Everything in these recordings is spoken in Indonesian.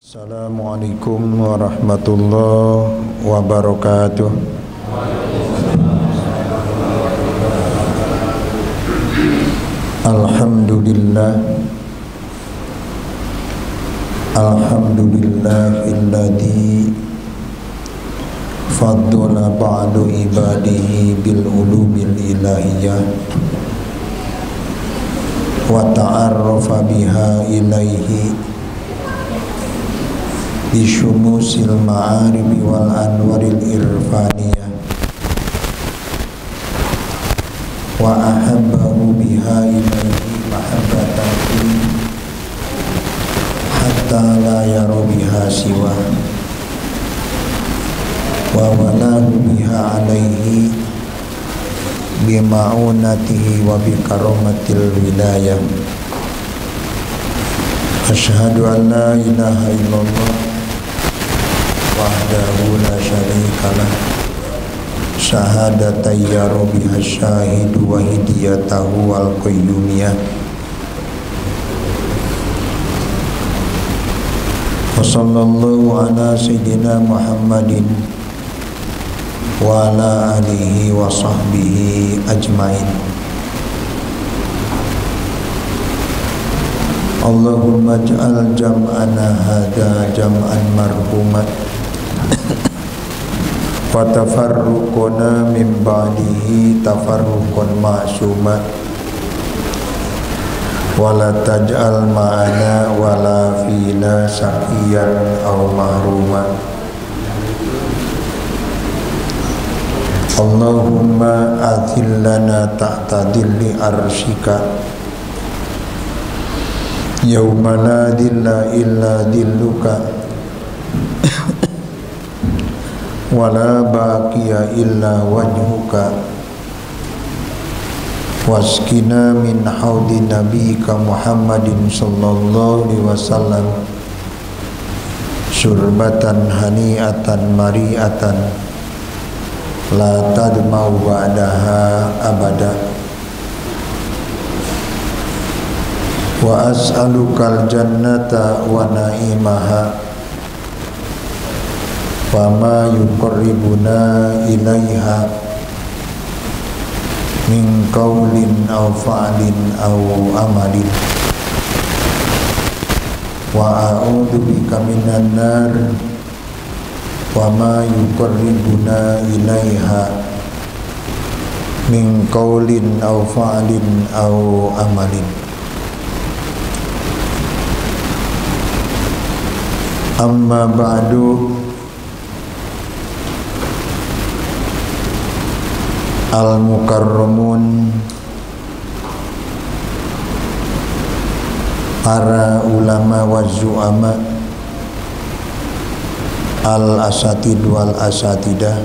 Assalamualaikum warahmatullahi wabarakatuh. Alhamdulillah, alhamdulillahilladzi faddala ba'du ibadihi bil ulumil ilahiyah wa ta'arrafa biha ilaihi bisyumusil ma'aribi wal anwaril irfaniyah wa ahabbahu biha ilaihi mahabbatan hatta la yara biha siwa wa walahu biha alaihi bima'unatihi wa bikaromatil wilayah. Asyhadu an la ilaha illallah wahdahu la syarikalah syahadatan yara biha syahidu wa hidiyatahu wal qayyumiyah. Wa sallallahu ala sayyidina Muhammadin wa ala alihi wa sahbihi ajmain. Allahumma ja'al jam'ana hadha jam'an marhumat wa tafarruquna min ba'dihi tafarruqan ma'sumat wa la taj'al ma'ana wa la fina saqiyan aw mahruman. Allahumma athillana ta'ta dhilli arshika yawma la dhilla illa dhilluka wa la baqiya illa wajhuka wasqina min haudi nabiyika Muhammadin sallallahu alaihi wasallam syurbatan hani'atan mari'atan la tadma'u ba'daha abada. Wa as'alukal jannata wa na'imaha wa ma yuqarribuna ilaiha min qawlin aw fa'lin aw amalin wa a'udzu bika minan nar wa ma yuqarribuna ilaiha min qawlin aw fa'lin aw amalin. Amma ba'du, al-mukarramun, para ulama wa zu'ama, al-asatid wal asatidah,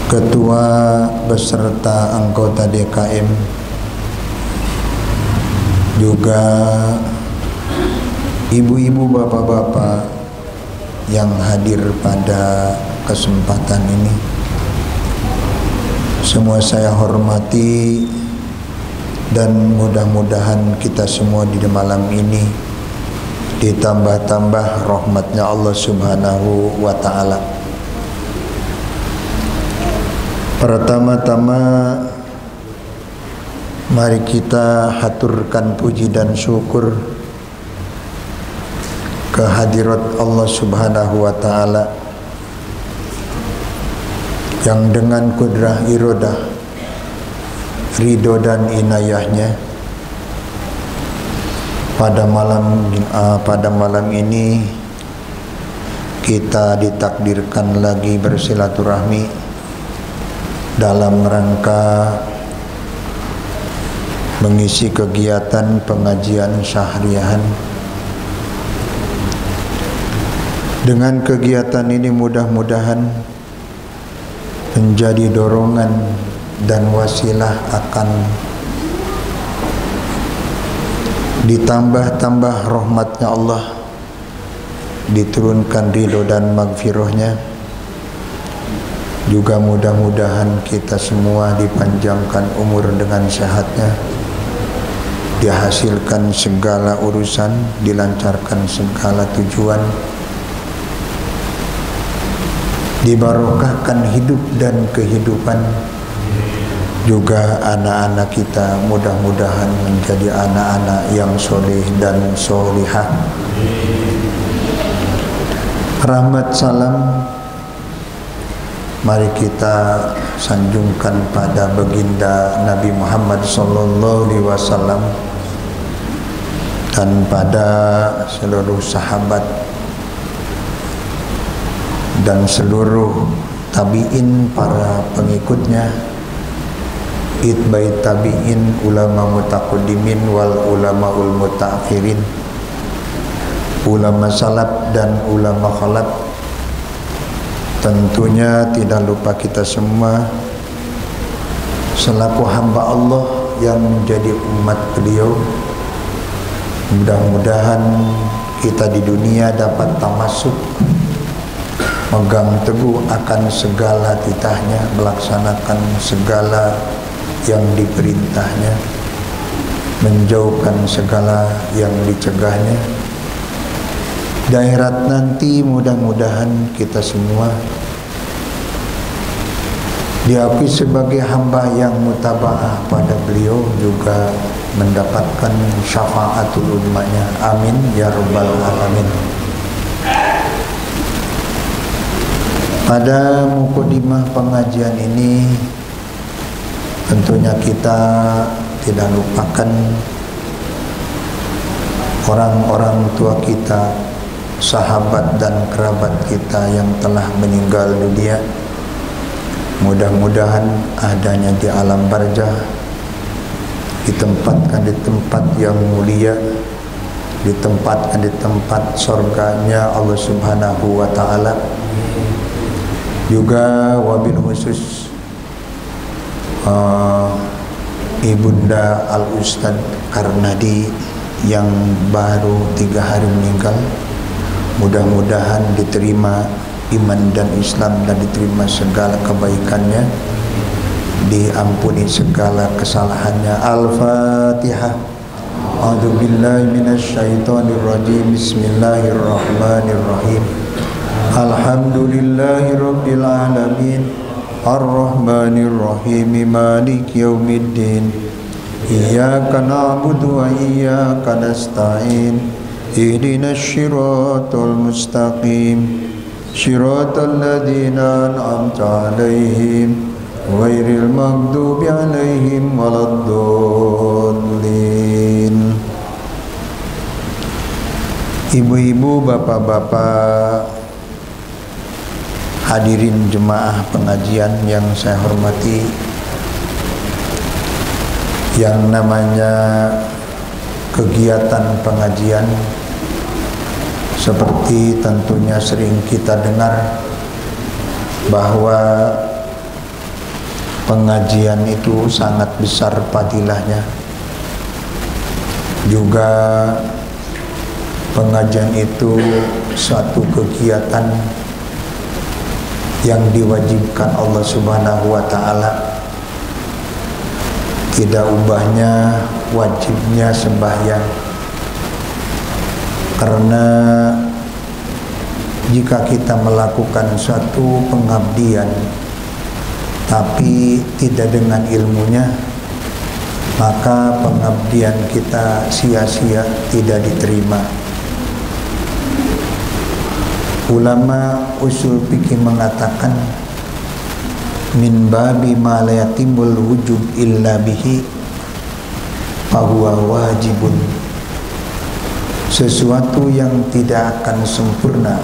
ketua beserta anggota DKM, juga ibu-ibu, bapak-bapak yang hadir pada kesempatan ini, semua saya hormati, dan mudah-mudahan kita semua di malam ini ditambah-tambah rahmatnya Allah subhanahu wa ta'ala. Pertama-tama mari kita haturkan puji dan syukur kehadirat Allah subhanahu wa ta'ala yang dengan kudrah irodah, ridho dan inayahnya pada malam ini kita ditakdirkan lagi bersilaturahmi dalam rangka mengisi kegiatan pengajian syahriahan. Dengan kegiatan ini mudah-mudahan menjadi dorongan dan wasilah akan ditambah-tambah rahmatnya Allah, diturunkan ridho dan magfirahnya, Juga mudah-mudahan kita semua dipanjangkan umur dengan sehatnya, dihasilkan segala urusan, dilancarkan segala tujuan, dibarokahkan hidup dan kehidupan. Juga anak-anak kita mudah-mudahan menjadi anak-anak yang soleh dan solihah. Rahmat salam mari kita sanjungkan pada baginda Nabi Muhammad sallallahu alaihi wasallam dan pada seluruh sahabat dan seluruh tabi'in, para pengikutnya, itba'it tabi'in, ulama mutaqaddimin wal ulamaul mutaakhirin, ulama salaf dan ulama khalaf. Tentunya tidak lupa kita semua selaku hamba Allah yang menjadi umat beliau. Mudah-mudahan kita di dunia dapat tamasuk, megang teguh akan segala titahnya, melaksanakan segala yang diperintahnya, menjauhkan segala yang dicegahnya. Di akhirat nanti mudah-mudahan kita semua diakui sebagai hamba yang mutaba'ah pada beliau, juga mendapatkan syafaatul ummahnya. Amin ya rabbal alamin. Pada mukadimah pengajian ini tentunya kita tidak lupakan orang-orang tua kita, sahabat dan kerabat kita yang telah meninggal dunia. Mudah-mudahan adanya di alam barzah, ditempatkan di tempat yang mulia, ditempatkan di tempat surganya Allah Subhanahu wa taala. Juga wabil khusus Ibunda Al-Ustad Karnadi yang baru 3 hari meninggal. Mudah-mudahan diterima iman dan Islam dan diterima segala kebaikannya, diampuni segala kesalahannya. Al-Fatihah. A'udzu billahi minasyaitonir rajim. Bismillahirrahmanirrahim. Alhamdulillahi rabbil alamin. Ar-Rahmanir Rahim. Maliki yaumiddin. Iyyaka na'budu wa iyyaka nasta'in. Ihdinas siratal mustaqim. Siratal ladzina an'amta 'alaihim ghairil maghdubi 'alaihim waladdallin. Ibu-ibu, bapak-bapak, hadirin jemaah pengajian yang saya hormati, yang namanya kegiatan pengajian seperti tentunya sering kita dengar bahwa pengajian itu sangat besar fadilahnya. Juga pengajian itu suatu kegiatan yang diwajibkan Allah Subhanahu wa taala. Tidak ubahnya wajibnya sembahyang. Karena jika kita melakukan suatu pengabdian tapi tidak dengan ilmunya, maka pengabdian kita sia-sia, tidak diterima. Ulama usul fikih mengatakan, min babi ma la yatimul wujub illa bihi fahuwa wajibun. Sesuatu yang tidak akan sempurna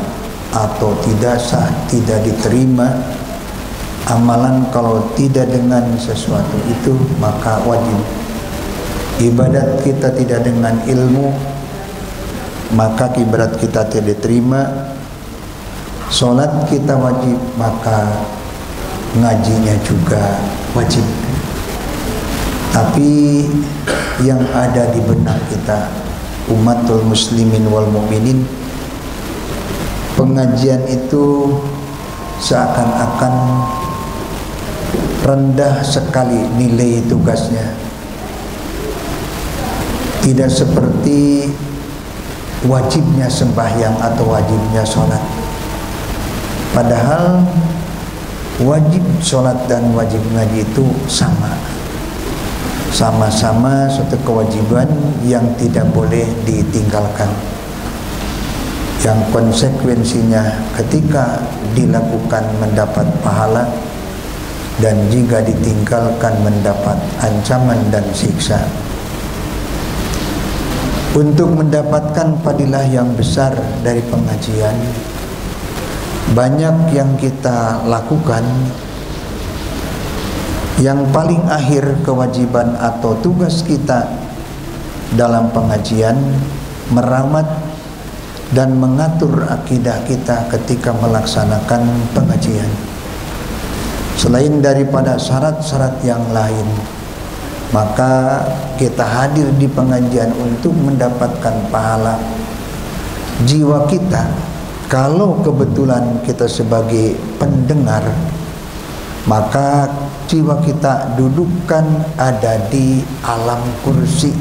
atau tidak sah, tidak diterima amalan kalau tidak dengan sesuatu itu, maka wajib. Ibadat kita tidak dengan ilmu, maka ibadat kita tidak diterima. Salat kita wajib, maka ngajinya juga wajib. Tapi yang ada di benak kita, umatul muslimin wal mu'minin, pengajian itu seakan-akan rendah sekali nilai tugasnya. Tidak seperti wajibnya sembahyang atau wajibnya sholat. Padahal wajib sholat dan wajib ngaji itu sama-sama suatu kewajiban yang tidak boleh ditinggalkan, yang konsekuensinya ketika dilakukan mendapat pahala, dan jika ditinggalkan mendapat ancaman dan siksa. Untuk mendapatkan fadilah yang besar dari pengajian, banyak yang kita lakukan. Yang paling akhir kewajiban atau tugas kita dalam pengajian, merawat dan mengatur akidah kita ketika melaksanakan pengajian. Selain daripada syarat-syarat yang lain, maka kita hadir di pengajian untuk mendapatkan pahala. Jiwa kita, kalau kebetulan kita sebagai pendengar, maka jiwa kita dudukkan ada di alam kursi.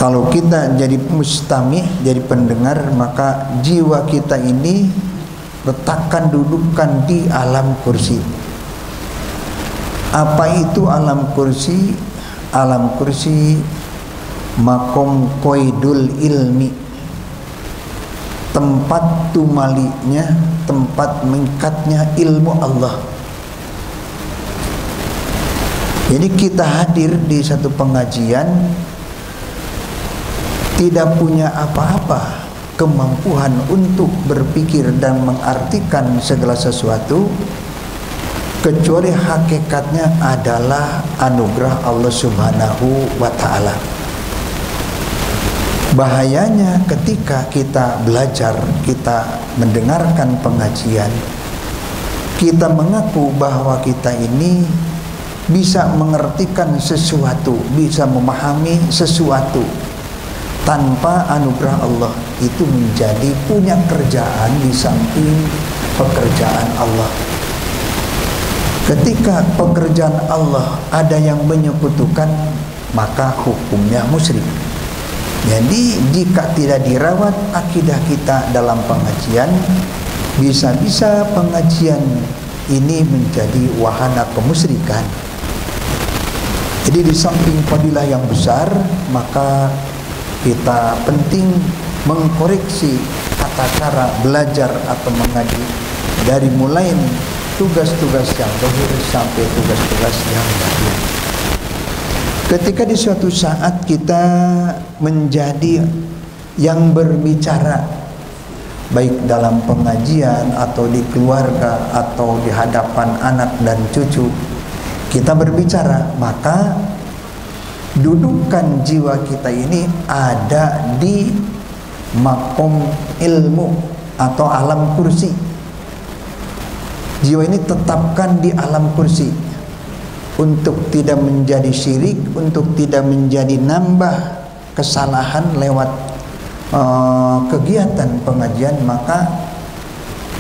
Kalau kita jadi mustami, jadi pendengar, maka jiwa kita ini letakkan, dudukkan di alam kursi. Apa itu alam kursi? Alam kursi makom koidul ilmi, tempat tumalinya, tempat mengikatnya ilmu Allah. Jadi kita hadir di satu pengajian tidak punya apa-apa kemampuan untuk berpikir dan mengartikan segala sesuatu, kecuali hakikatnya adalah anugerah Allah Subhanahu wa ta'ala. Bahayanya ketika kita belajar, kita mendengarkan pengajian, kita mengaku bahwa kita ini bisa mengertikan sesuatu, bisa memahami sesuatu, tanpa anugerah Allah. Itu menjadi punya kerjaan di samping pekerjaan Allah. Ketika pekerjaan Allah ada yang menyekutukan, maka hukumnya musyrik. Jadi jika tidak dirawat akidah kita dalam pengajian, bisa-bisa pengajian ini menjadi wahana kemusyrikan. Jadi di samping fadilah yang besar, maka kita penting mengkoreksi tata cara belajar atau mengaji dari mulai tugas-tugas yang zahir sampai tugas-tugas yang batin. Ketika di suatu saat kita menjadi yang berbicara, baik dalam pengajian atau di keluarga atau di hadapan anak dan cucu, kita berbicara, maka dudukan jiwa kita ini ada di makom ilmu atau alam kursi. Jiwa ini tetapkan di alam kursi untuk tidak menjadi syirik, untuk tidak menjadi nambah kesalahan lewat kegiatan pengajian. Maka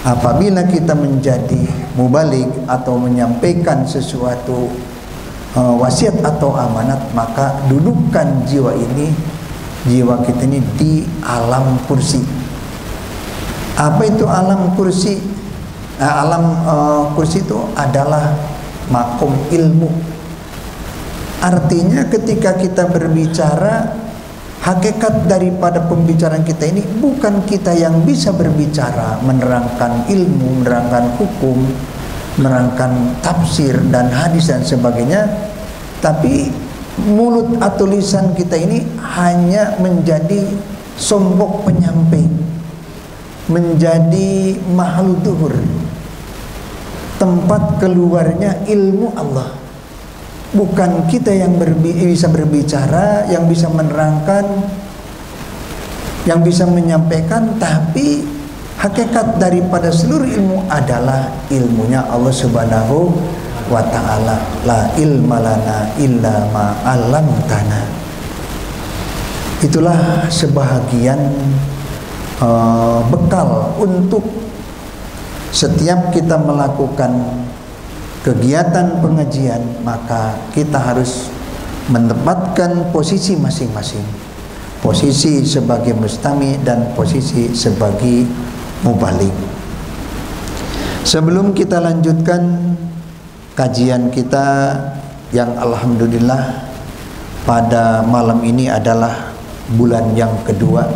apabila kita menjadi mubalik atau menyampaikan sesuatu wasiat atau amanat, maka dudukkan jiwa ini, jiwa kita ini di alam kursi. Apa itu alam kursi? Alam kursi itu adalah makom ilmu. Artinya ketika kita berbicara, hakikat daripada pembicaraan kita ini bukan kita yang bisa berbicara, menerangkan ilmu, menerangkan hukum, menerangkan tafsir dan hadis dan sebagainya, tapi mulut atau lisan kita ini hanya menjadi sombok penyampai, menjadi makhluk duhur, tempat keluarnya ilmu Allah. Bukan kita yang bisa berbicara, yang bisa menerangkan, yang bisa menyampaikan, tapi hakikat daripada seluruh ilmu adalah ilmunya Allah Subhanahu wa ta'ala. La ilma lana illa ma 'allamtana. Itulah sebahagian bekal untuk setiap kita melakukan kegiatan pengajian, maka kita harus menempatkan posisi masing-masing, posisi sebagai mustami dan posisi sebagai mubaligh. Sebelum kita lanjutkan kajian kita yang alhamdulillah pada malam ini adalah bulan yang kedua.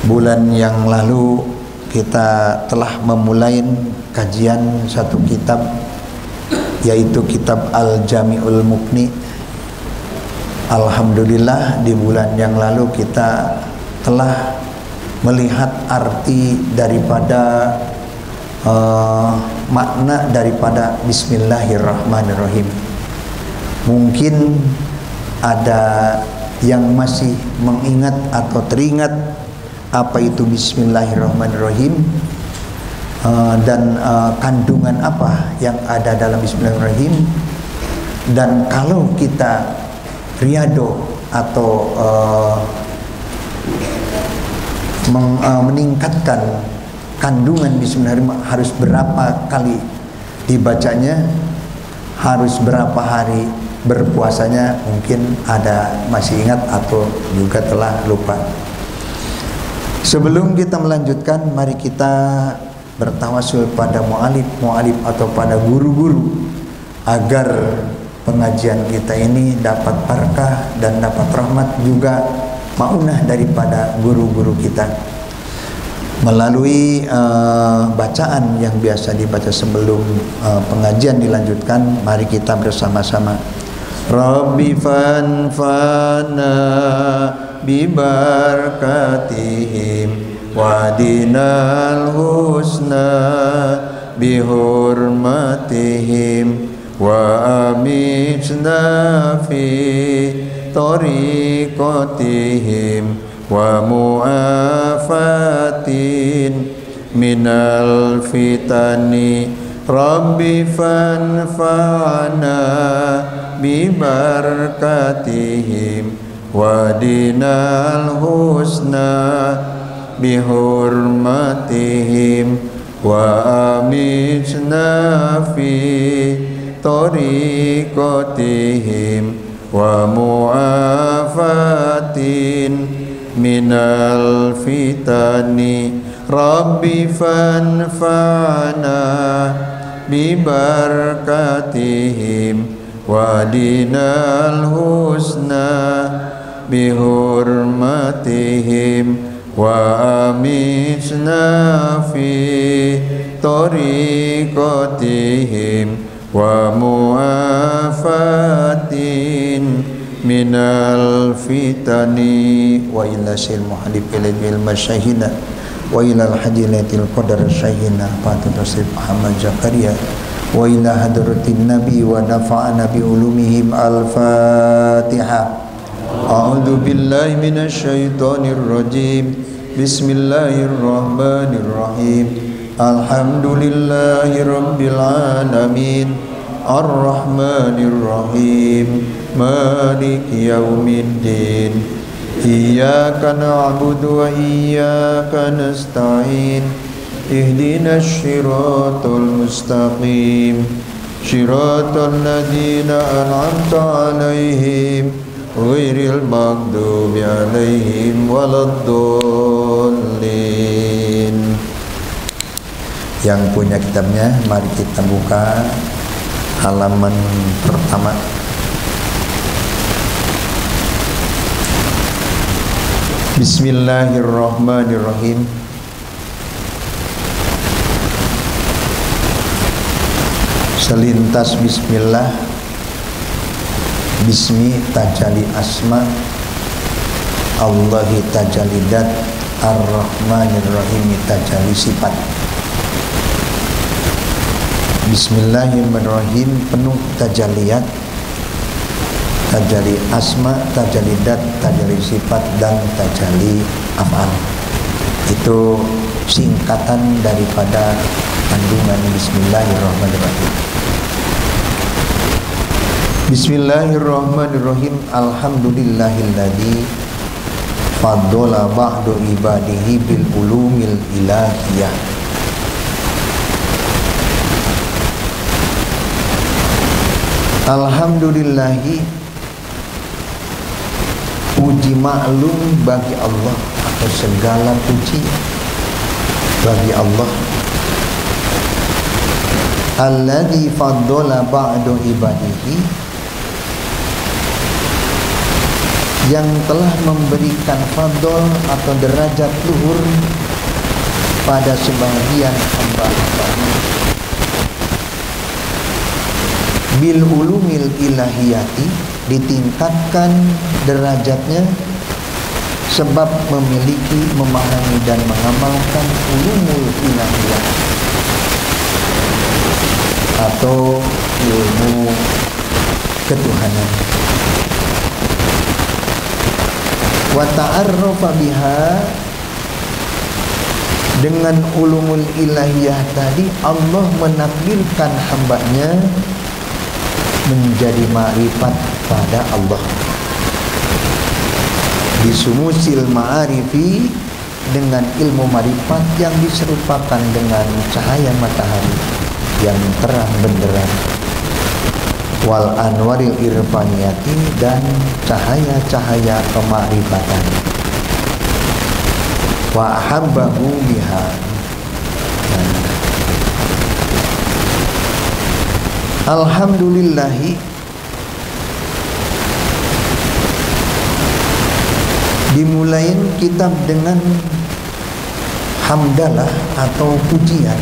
Bulan yang lalu kita telah memulai kajian satu kitab, yaitu kitab Al-Jami'ul Mughni. Alhamdulillah di bulan yang lalu kita telah melihat arti daripada makna daripada Bismillahirrahmanirrahim. Mungkin ada yang masih mengingat atau teringat apa itu Bismillahirrahmanirrahim, dan kandungan apa yang ada dalam Bismillahirrahmanirrahim. Dan kalau kita riyadhah atau meningkatkan kandungan Bismillahirrahmanirrahim, harus berapa kali dibacanya, harus berapa hari berpuasanya, mungkin ada masih ingat atau juga telah lupa. Sebelum kita melanjutkan, mari kita bertawasul pada mu'alif atau pada guru-guru, agar pengajian kita ini dapat barakah dan dapat rahmat juga maunah daripada guru-guru kita. Melalui bacaan yang biasa dibaca sebelum pengajian dilanjutkan, mari kita bersama-sama. Rabbi fanfa'na bibarakatihim wadinal husna bihurmatihim wa amitna fi tariqatihim wa mu'afatin minal fitani. Rabbi fanfa'na bibarakatihim wadinal husna bihurmatihim wa amitna fi tariqatihim wa mu'afatin minal fitani. Rabbi fanfa'na bibarakatihim wadinal husna bihurmatihim wa amitna fi tariqatihim wa mu'afatin minal fitani. Wa ila sil muhadib ilal masyahina wa ila al-hadilatil qadar syahina Fatih Tasrif Muhammad Zakaria wa ila hadratin nabi wa nafa'ana bi ulumihim. Al-Fatihah. A'udzu billahi minasy syaithanir rajim. Bismillahirrahmanirrahim. Alhamdulillahi rabbil alamin. Ar-Rahmanir Rahim. Maliki yaumiddin. Iyyaka na'budu wa iyyaka nasta'in. Ihdinas siratal mustaqim. Siratal ladzina an'amta 'alaihim ghairil maghdubi 'alaihim waladdallin. Yang punya kitabnya, mari kita buka halaman pertama. Bismillahirrahmanirrahim. Selintas bismillah, bismi tajali asma, Allahi tajali dat, Ar-Rahmanirrahim tajali sifat. Bismillahirrahmanirrahim penuh tajaliyat, tajali asma, tajali dat, tajali sifat, dan tajali af'al. Itu singkatan daripada kandungan Bismillahirrahmanirrahim. Bismillahirrahmanirrahim. Alhamdulillahilladzi faddala ba'du ibadihi bil ulumil ilahiyah. Alhamdulillahi, puji maklum bagi Allah atau segala puji bagi Allah. Alladzi faddala ba'du ibadihi, yang telah memberikan fadl atau derajat luhur pada sebagian hamba-hambanya bil ulumil ilahiyati, ditingkatkan derajatnya sebab memiliki, memahami dan mengamalkan ulumul ilahiyah atau ilmu ketuhanan. Wa ta'arrafa biha, dengan ulumul ilahiyah tadi Allah menakdirkan hambanya menjadi ma'rifat pada Allah. Bisumusil ma'arifi, dengan ilmu ma'rifat yang diserupakan dengan cahaya matahari yang terang benderang. Wal anwaril irfaniyati, dan cahaya-cahaya kemakrifatan. Wa ahabbahu biha, alhamdulillahi, dimulain kitab dengan hamdalah atau pujian.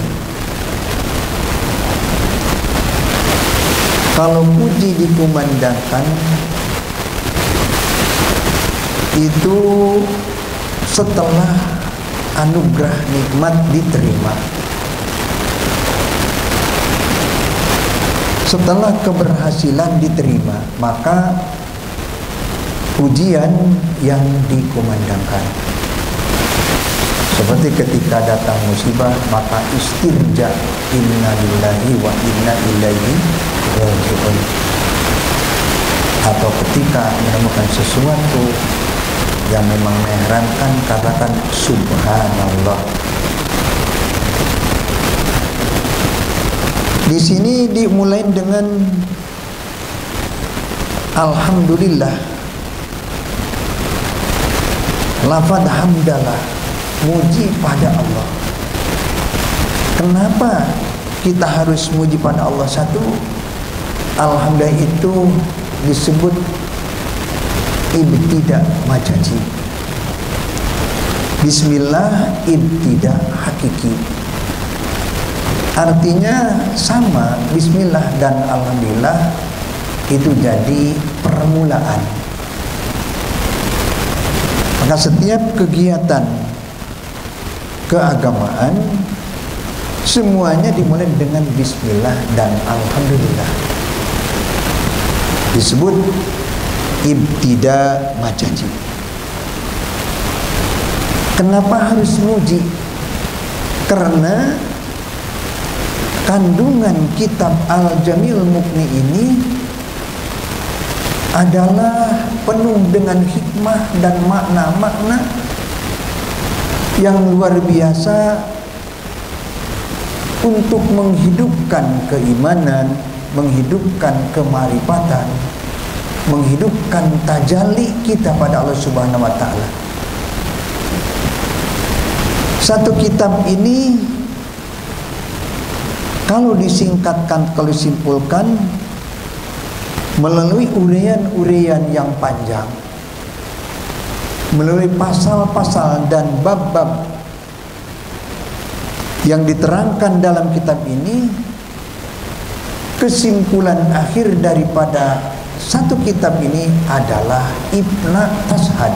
Kalau puji dikumandangkan itu setelah anugerah nikmat diterima, setelah keberhasilan diterima, maka pujian yang dikumandangkan. Seperti ketika datang musibah, maka istirja, inna lillahi wa inna ilaihi raji'un. Atau ketika menemukan sesuatu yang memang mengherankan, katakan subhanallah. Di sini dimulai dengan alhamdulillah, lafaz hamdalah, muji pada Allah. Kenapa kita harus muji pada Allah? Satu, alhamdulillah itu disebut ibtida majazi. Bismillah ibtida hakiki. Artinya sama, bismillah dan alhamdulillah itu jadi permulaan. Maka setiap kegiatan keagamaan semuanya dimulai dengan bismillah dan alhamdulillah. Disebut ibtida majazi. Kenapa harus muji? Karena kandungan kitab Al-Jamil Mughni ini adalah penuh dengan hikmah dan makna-makna yang luar biasa untuk menghidupkan keimanan, menghidupkan kemarifatan, menghidupkan tajalli kita pada Allah Subhanahu wa taala. Satu kitab ini kalau disingkatkan, kalau disimpulkan melalui uraian-uraian yang panjang, melalui pasal-pasal dan bab-bab yang diterangkan dalam kitab ini, kesimpulan akhir daripada satu kitab ini adalah Ibna Tashad.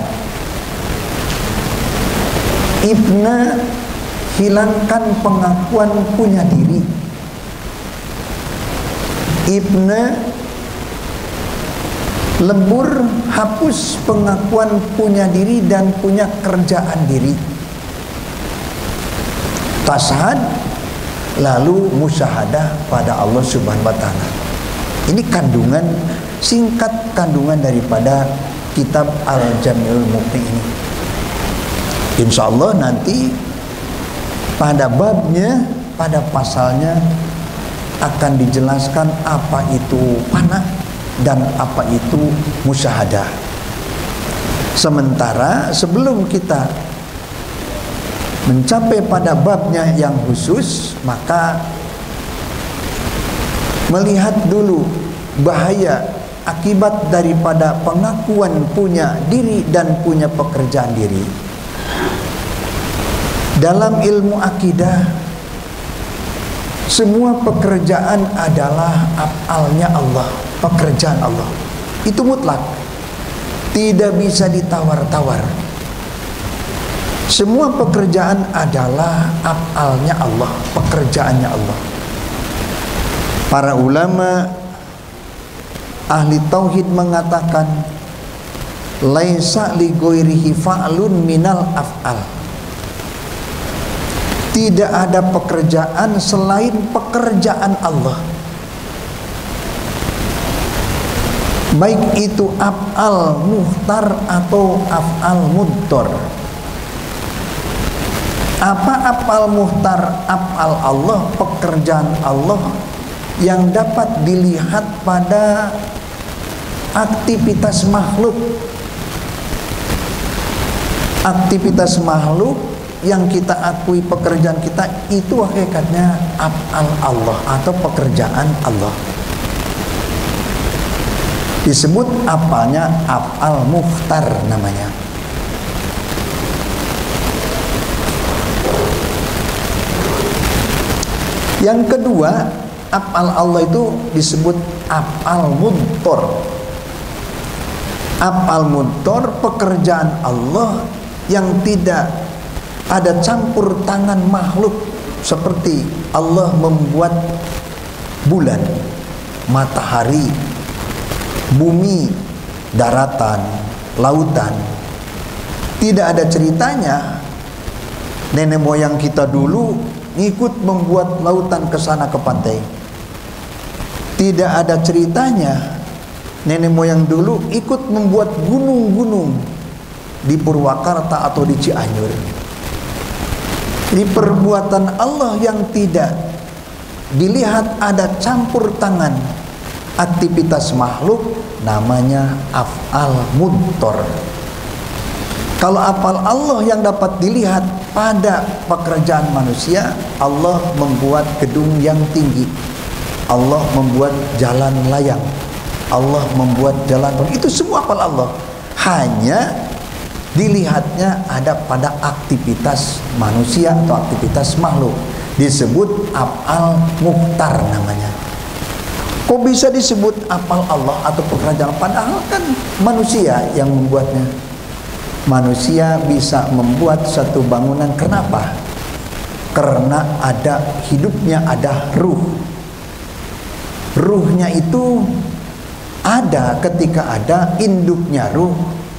Ibna hilangkan pengakuan punya diri. Ibna lebur, hapus pengakuan punya diri dan punya kerjaan diri. Tashad, lalu musyahadah pada Allah Subhanahu wa taala. Ini kandungan, singkat kandungan daripada kitab Al-Jamil Mughni ini. Insyaallah nanti pada babnya, pada pasalnya akan dijelaskan apa itu fana, dan apa itu musyahadah. Sementara sebelum kita mencapai pada babnya yang khusus, maka melihat dulu bahaya akibat daripada pengakuan punya diri dan punya pekerjaan diri. Dalam ilmu akidah, semua pekerjaan adalah af'alnya Allah, pekerjaan Allah. Itu mutlak, tidak bisa ditawar-tawar. Semua pekerjaan adalah af'alnya Allah, pekerjaannya Allah. Para ulama ahli tauhid mengatakan laisa li ghairihi fa'lun minal af'al. Tidak ada pekerjaan selain pekerjaan Allah, baik itu af'al muhtar atau af'al mudhar. Apa af'al muhtar? Af'al Allah, pekerjaan Allah yang dapat dilihat pada aktivitas makhluk. Aktivitas makhluk yang kita akui pekerjaan kita itu hakikatnya af'al Allah atau pekerjaan Allah. Disebut apanya? Af'al muhtar namanya. Yang kedua, af'al Allah itu disebut af'al mudhar. Af'al mudhar pekerjaan Allah yang tidak ada campur tangan makhluk, seperti Allah membuat bulan, matahari, bumi, daratan, lautan. Tidak ada ceritanya nenek moyang kita dulu ngikut membuat lautan ke sana ke pantai. Tidak ada ceritanya nenek moyang dulu ikut membuat gunung-gunung di Purwakarta atau di Cianjur. Di perbuatan Allah yang tidak dilihat ada campur tangan aktivitas makhluk, namanya af'al mudhar. Kalau af'al Allah yang dapat dilihat pada pekerjaan manusia, Allah membuat gedung yang tinggi, Allah membuat jalan layang, Allah membuat jalan, itu semua af'al Allah. Hanya dilihatnya ada pada aktivitas manusia atau aktivitas makhluk, disebut af'al muhtar namanya. Kok bisa disebut af'al Allah atau pekerjaan? Padahal kan manusia yang membuatnya. Manusia bisa membuat satu bangunan. Kenapa? Karena ada hidupnya, ada ruh. Ruhnya itu ada ketika ada induknya ruh,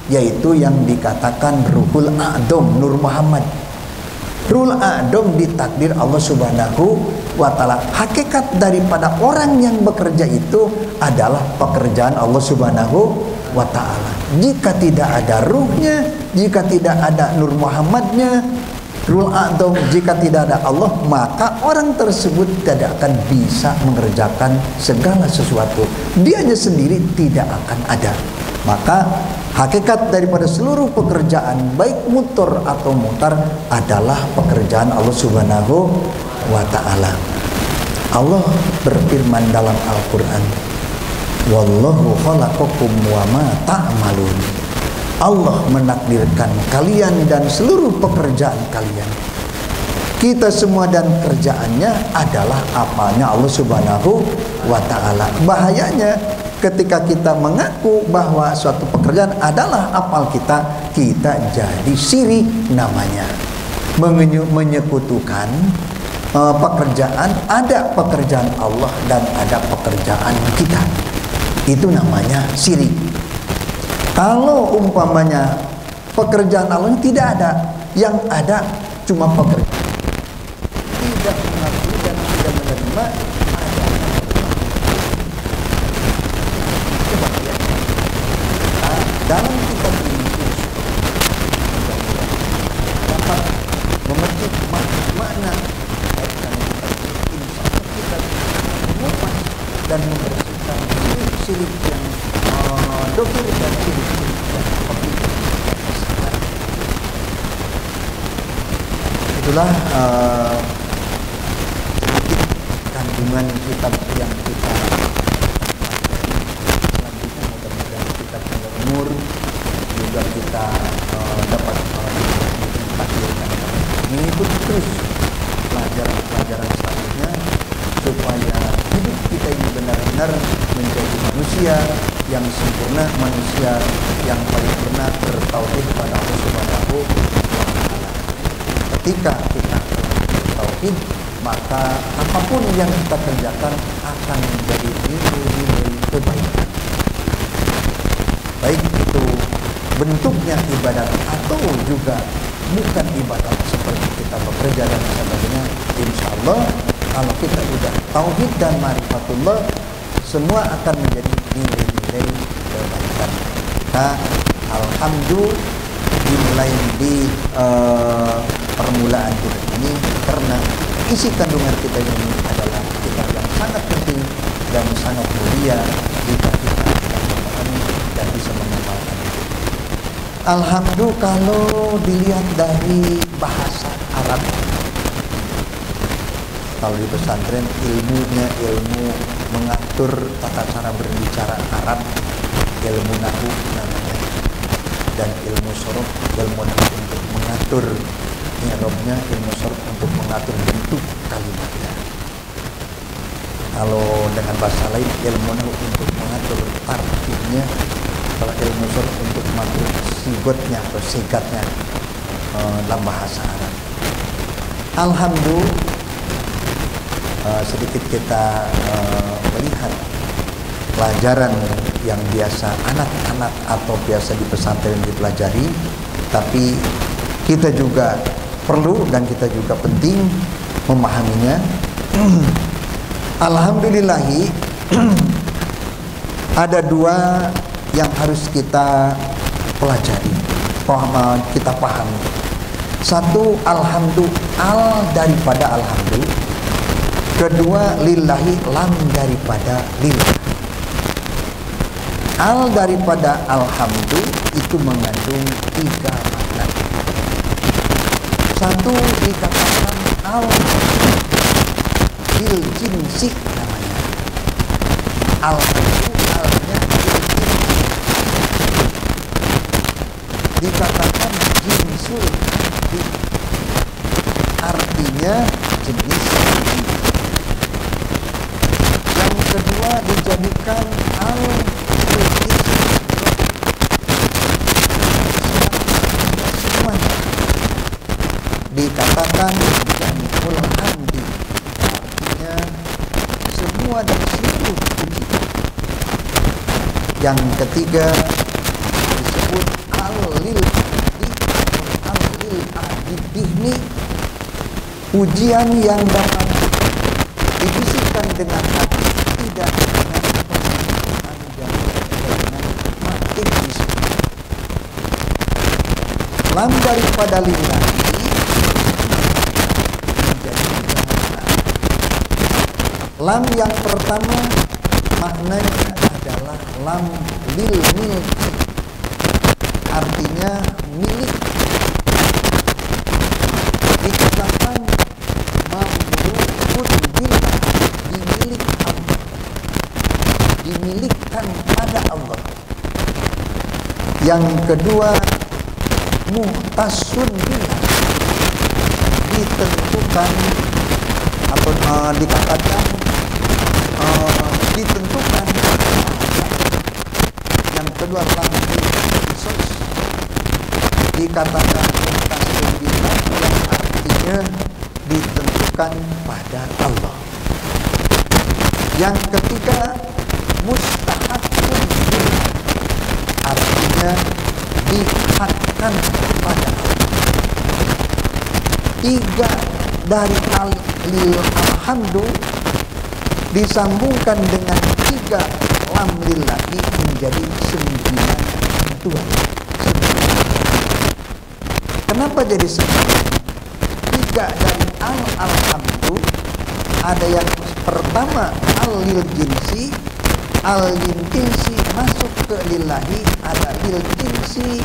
yaitu yang dikatakan Ruhul A'dom, Nur Muhammad. Ruhul A'dom ditakdir Allah Subhanahu wa ta'ala. Hakikat daripada orang yang bekerja itu adalah pekerjaan Allah Subhanahu wa ta'ala. Jika tidak ada ruhnya, jika tidak ada Nur Muhammadnya, Ruhul A'dom, jika tidak ada Allah, maka orang tersebut tidak akan bisa mengerjakan segala sesuatu. Dianya sendiri tidak akan ada. Maka hakikat daripada seluruh pekerjaan, baik muhtar atau muhtar, adalah pekerjaan Allah Subhanahu wa ta'ala. Allah berfirman dalam Al-Quran, wallahu khalaqakum wa ma ta'malun. Allah menakdirkan kalian dan seluruh pekerjaan kalian. Kita semua dan kerjaannya adalah apanya Allah Subhanahu wa ta'ala. Bahayanya ketika kita mengaku bahwa suatu pekerjaan adalah afal kita, kita jadi syirik namanya. Menyekutukan pekerjaan, ada pekerjaan Allah dan ada pekerjaan kita. Itu namanya syirik. Kalau umpamanya pekerjaan Allah tidak ada, yang ada cuma pekerjaan, tidak mengakui dan tidak menerima, dalam kitab ini dapat memetik makna insya Allah kita mengupas dan membersihkan syirik yang dohir dan ciri-ciri dan topik kesabaran. Itulah sedikit kandungan kitab yang kita selanjutnya. Mudah-mudahan kita punya umur juga kita dapat mengikuti terus pelajaran-pelajaran selanjutnya supaya hidup kita ini benar-benar menjadi manusia yang sempurna, manusia yang paripurna bertauhid kepada Allah Subhanahu wa taala. Ketika kita bertauhid, maka apapun yang kita kerjakan akan menjadi nilai-nilai kebaikan. Baik itu bentuknya ibadat atau juga bukan ibadat seperti kita bekerja dan sebagainya. Insya Allah kalau kita sudah tauhid dan ma'rifatullah, semua akan menjadi nilai-nilai kebaikan. Nah, alhamdulillah dimulai di permulaan kita ini karena isi kandungan kita ini adalah kitab yang sangat penting dan sangat mulia jika kita memahami dan bisa mengamalkan. Alhamdulillah kalau dilihat dari bahasa Arab, kalau di pesantren ilmunya ilmu mengatur tata cara berbicara Arab, ilmu nahwu namanya, dan ilmu sorof, ilmu nahwu untuk mengatur i'rabnya, ilmu sorof untuk mengatur bentuk kalimatnya. Kalau dengan bahasa lain ilmu nahwu untuk mengatur tartibnya, kalau ilmu sorof untuk mengatur sigotnya atau sigatnya dalam bahasa Arab. Alhamdulillah sedikit kita melihat pelajaran yang biasa anak-anak atau biasa di pesantren dipelajari, tapi kita juga perlu dan kita juga penting memahaminya. Alhamdulillahi ada dua yang harus kita pelajari, kita pahami. Satu, alhamdulillah, al daripada alhamdulillah. Kedua, lillahi, lam daripada lillah. Al daripada alhamdulillah itu mengandung tiga makna. Satu, dikatakan al lil jinsi namanya. Al itu alnya lil jinsi. Dikatakan jinsul hadid, artinya jenis hadid. Yang kedua dijadikan al semuanya. Dikatakan jami'ul hamdi, artinya semua dan seluruh puji. Yang ketiga disebut al-lil ahdi, al-lil ahdi dihni, pujian yang dapat dibisikkan dengan hati, tidak dengan perkataan dan dengan makin bisik. Lam daripada lillahi menjadi tiga makna. Lam yang pertama maknanya adalah lam lil milki, artinya milik. Dikatakan mamlukun billah, dimilik Allah, dimilikkan pada Allah. Yang kedua muhtasun billah, ditentukan atau dikatakan ditentukan. Yang kedua langsung khusus, dikatakan muhtasun billah yang artinya ditentukan pada Allah. Yang ketiga mustahakun billah, artinya dihakkan kepada Allah. Tiga dari alhamdulillah disambungkan dengan tiga lam lillahi menjadi 9 dua. Kenapa jadi 9? Tiga dari alhamdulillah, ada yang pertama al lil jinsi, al lil jinsi masuk ke lillahi, ada lil jinsi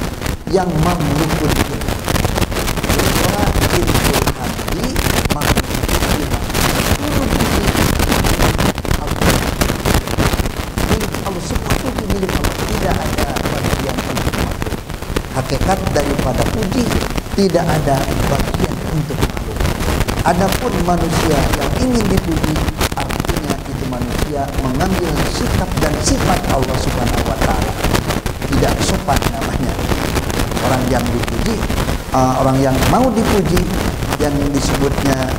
yang mamlukun billah. Bahwa jinsul hamdi mamlukun billah. Seluruh puji Allah. Milik Allah, semua puji milik Allah. Tidak ada bagian untuk makhluk. Hakikat daripada puji, tidak ada bagian untuk makhluk. Adapun manusia yang ingin dipuji, artinya itu manusia mengambil sikap dan sifat Allah Subhanahu wa taala. Tidak sopan namanya. Orang yang dipuji, orang yang mau dipuji, yang disebutnya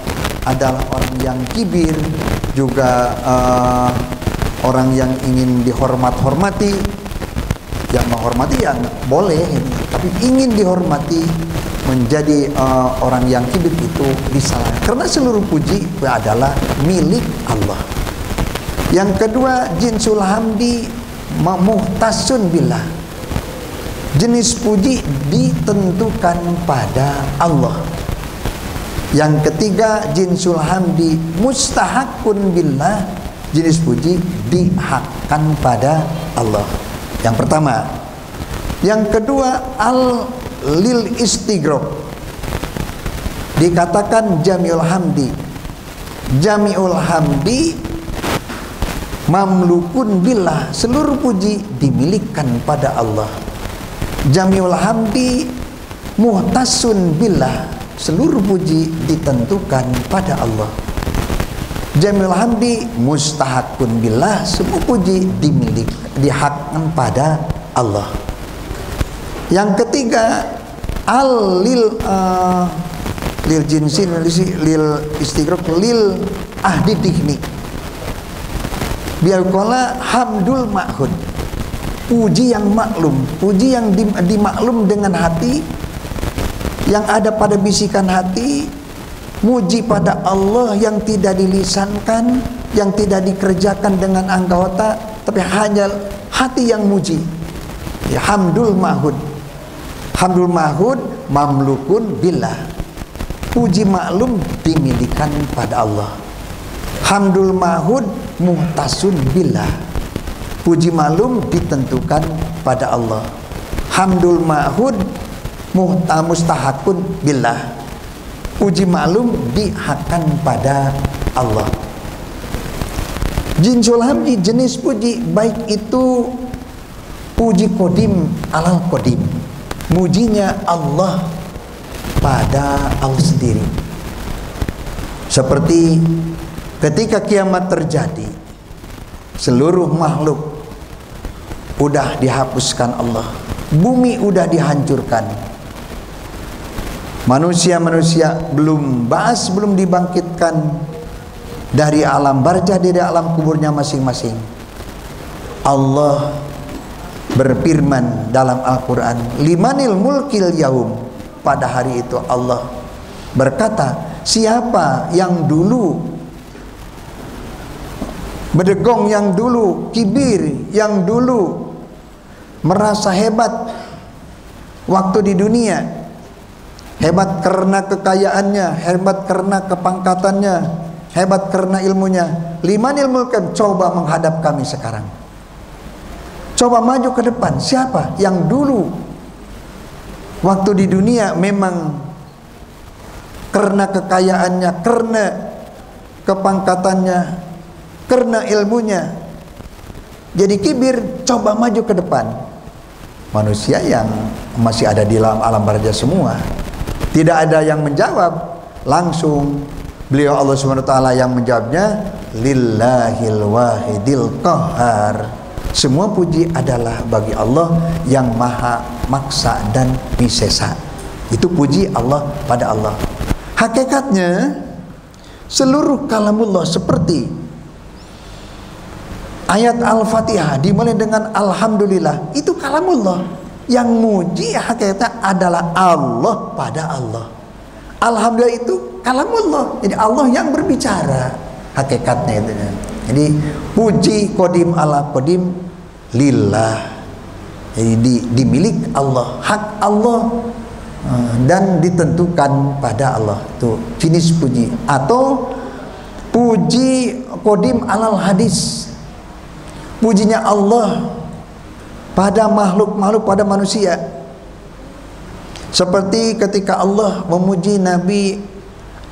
adalah orang yang kibir, juga orang yang ingin dihormati. Yang menghormati yang boleh, tapi ingin dihormati menjadi orang yang kibir itu disalah. Karena seluruh puji adalah milik Allah. Yang kedua, jinsul hamdi muhtasun billah. Jenis puji ditentukan pada Allah. Yang ketiga, jinsul hamdi mustahakun billah. Jenis puji dihakkan pada Allah. Yang pertama. Yang kedua, al lil istighraq. Dikatakan jami'ul hamdi. Jami'ul hamdi mamlukun billah. Seluruh puji dimilikan pada Allah. Jami'ul hamdi muhtasun billah. Seluruh puji ditentukan pada Allah. Jami'ul hamdi mustahakun billah. Semua puji dihakkan pada Allah. Yang ketiga, al lil jinsi lil istighraq lil ahdi dihni. Biarkola hamdul ma'hud. Puji yang maklum, puji yang dimaklum dengan hati, yang ada pada bisikan hati. Muji pada Allah yang tidak dilisankan, yang tidak dikerjakan dengan anggota, tapi hanya hati yang muji. Ya, hamdul mahud. Hamdul mahud mamlukun billah. Puji maklum dimilikan pada Allah. Hamdul mahud muhtasun billah. Puji maklum ditentukan pada Allah. Hamdul mahud mustahakun billah. Puji maklum dihakkan pada Allah. Jinsul hamdi jenis puji, baik itu puji kodim alal kodim, mujinya Allah pada Allah sendiri. Seperti ketika kiamat terjadi, seluruh makhluk udah dihapuskan Allah, bumi udah dihancurkan, manusia-manusia belum dibangkitkan dari alam barzah, dari alam kuburnya masing-masing. Allah berfirman dalam Al-Quran, limanil mulkil yaum. Pada hari itu Allah berkata, siapa yang dulu berdegong, yang dulu kibir, yang dulu merasa hebat waktu di dunia, hebat karena kekayaannya, hebat karena kepangkatannya, hebat karena ilmunya. Limanil mulkam, coba menghadap kami sekarang. Coba maju ke depan. Siapa yang dulu waktu di dunia memang karena kekayaannya, karena kepangkatannya, karena ilmunya jadi kibir, coba maju ke depan. Manusia yang masih ada di alam barzah semua, tidak ada yang menjawab. Langsung beliau Allah SWT yang menjawabnya, lillahil wahidil qahar. Semua puji adalah bagi Allah yang maha maksa dan wisesa. Itu puji Allah pada Allah. Hakikatnya seluruh kalamullah seperti ayat Al-Fatihah dimulai dengan Alhamdulillah, itu kalamullah. Yang muji hakikatnya adalah Allah pada Allah. Alhamdulillah itu kalamullah. Jadi Allah yang berbicara hakikatnya itu. Jadi puji kodim ala kodim lillah. Jadi dimilik Allah, hak Allah, dan ditentukan pada Allah. Itu jenis puji. Atau puji kodim alal hadis. pujinya Allah pada makhluk-makhluk, pada manusia. Seperti ketika Allah memuji Nabi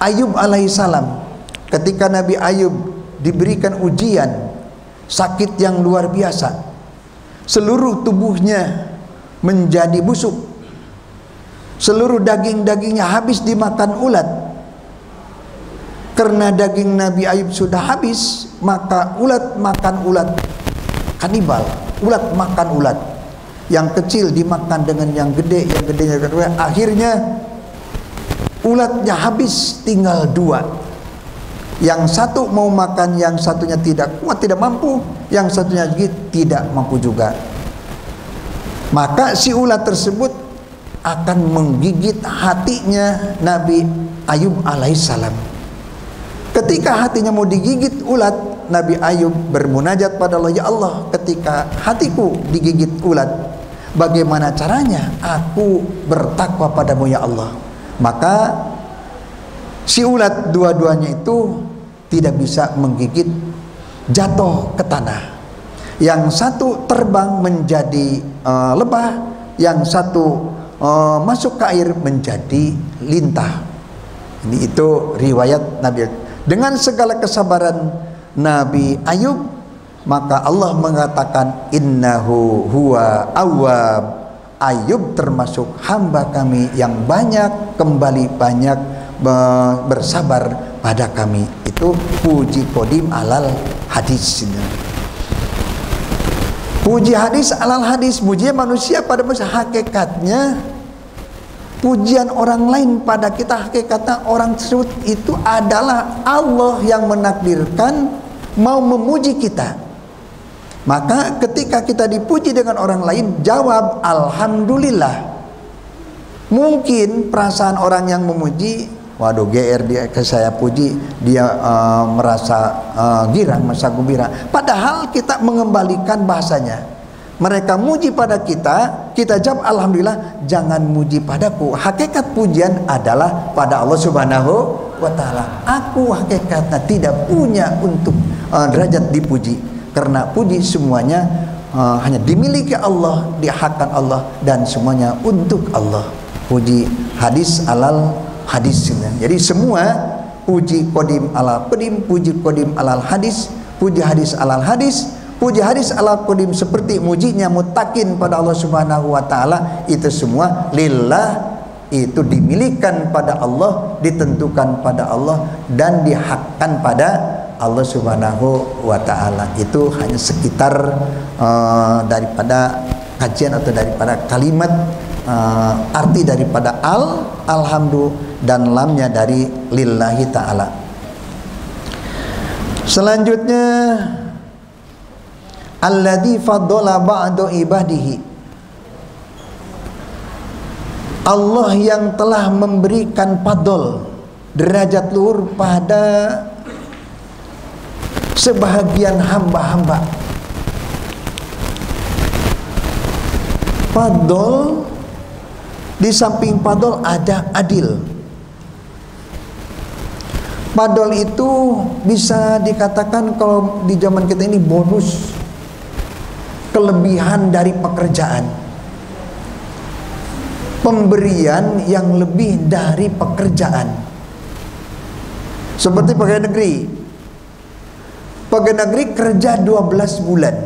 Ayub alaihissalam, ketika Nabi Ayub diberikan ujian sakit yang luar biasa, seluruh tubuhnya menjadi busuk, seluruh daging-dagingnya habis dimakan ulat. Karena daging Nabi Ayub sudah habis, maka ulat makan ulat, kanibal, ulat makan ulat. Yang kecil dimakan dengan yang gede, yang gedenya kedua. Akhirnya ulatnya habis, tinggal dua. Yang satu mau makan, yang satunya tidak kuat, tidak mampu. Yang satunya lagi tidak mampu juga. Maka si ulat tersebut akan menggigit hatinya Nabi Ayub alaihissalam. Ketika hatinya mau digigit ulat, Nabi Ayub bermunajat pada Allah, ya Allah, ketika hatiku digigit ulat, bagaimana caranya aku bertakwa padamu ya Allah? Maka si ulat dua-duanya itu tidak bisa menggigit, jatuh ke tanah. Yang satu terbang menjadi lebah, yang satu masuk ke air menjadi lintah. Ini itu riwayat Nabi. Dengan segala kesabaran Nabi Ayub, maka Allah mengatakan innahu huwa awwab. Ayub termasuk hamba kami yang banyak kembali, banyak bersabar pada kami. Itu puji qadim alal hadis. Puji hadis alal hadis, puji manusia pada manusia. Hakikatnya pujian orang lain pada kita, hakikatnya orang tersebut itu adalah Allah yang menakdirkan mau memuji kita. Maka ketika kita dipuji dengan orang lain, jawab alhamdulillah. Mungkin perasaan orang yang memuji, waduh GR dia ke saya puji, dia merasa girang, merasa gembira. Padahal kita mengembalikan bahasanya. Mereka muji pada kita, kita jawab alhamdulillah, jangan muji padaku. Hakikat pujian adalah pada Allah Subhanahu wa taala. Aku hakikatnya tidak punya untuk derajat dipuji, karena puji semuanya hanya dimiliki Allah, dihakkan Allah, dan semuanya untuk Allah. Puji hadis alal hadis. Jadi semua puji qadim alal qadim, puji qadim alal hadis, puji hadis alal hadis, puji hadis alal qadim seperti mujinya mutakin pada Allah Subhanahu wa taala, itu semua lillah, itu dimilikan pada Allah, ditentukan pada Allah, dan dihakkan pada Allah Subhanahu wa taala. Itu hanya sekitar daripada kajian atau daripada kalimat arti daripada alhamdulillah dan lamnya dari lillahi ta'ala. Selanjutnya alladzi faddala ba'da ibadihi, Allah yang telah memberikan fadl, derajat luhur pada sebahagian hamba-hamba. Fadl, di samping fadl ada adil. Fadl itu bisa dikatakan kalau di zaman kita ini bonus, kelebihan dari pekerjaan, pemberian yang lebih dari pekerjaan. Seperti pegawai negeri. Pegawai negeri kerja 12 bulan.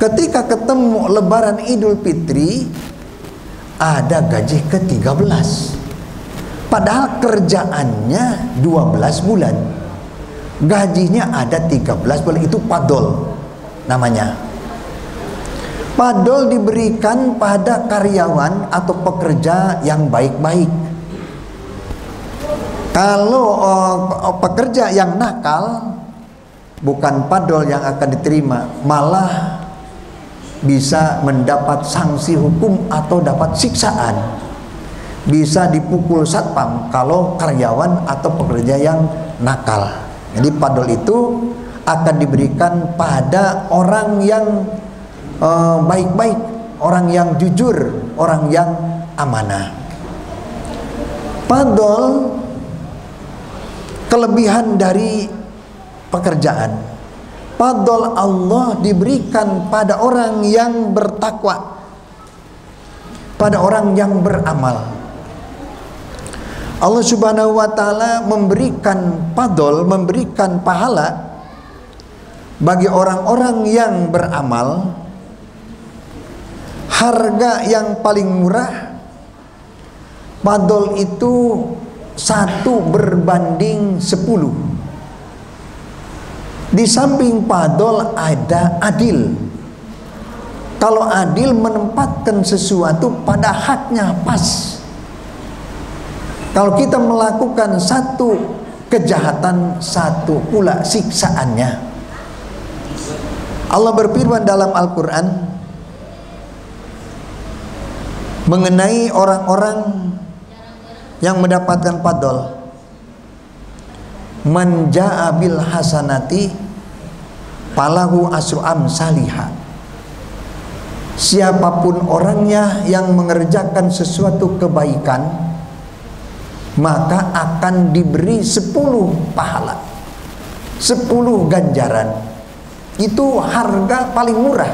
Ketika ketemu lebaran Idul Fitri, ada gaji ke-13. Padahal kerjaannya 12 bulan. Gajinya ada 13 bulan. Itu fadl namanya. Fadl diberikan pada karyawan atau pekerja yang baik-baik. Kalau pekerja yang nakal, bukan fadl yang akan diterima, malah bisa mendapat sanksi hukum atau dapat siksaan, bisa dipukul satpam kalau karyawan atau pekerja yang nakal. Jadi fadl itu akan diberikan pada orang yang baik-baik, orang yang jujur, orang yang amanah. Fadl kelebihan dari pekerjaan. Fadl Allah diberikan pada orang yang bertakwa, pada orang yang beramal. Allah Subhanahu wa taala memberikan fadl, memberikan pahala bagi orang-orang yang beramal. Harga yang paling murah, fadl itu 1 berbanding 10. Di samping fadl ada adil. Kalau adil menempatkan sesuatu pada haknya pas. Kalau kita melakukan satu kejahatan, satu pula siksaannya. Allah berfirman dalam Al-Quran mengenai orang-orang yang mendapatkan fadl. Man jaa bil hasanati falahu asru amsalihha. Siapapun orangnya yang mengerjakan sesuatu kebaikan, maka akan diberi 10 pahala, 10 ganjaran. Itu harga paling murah.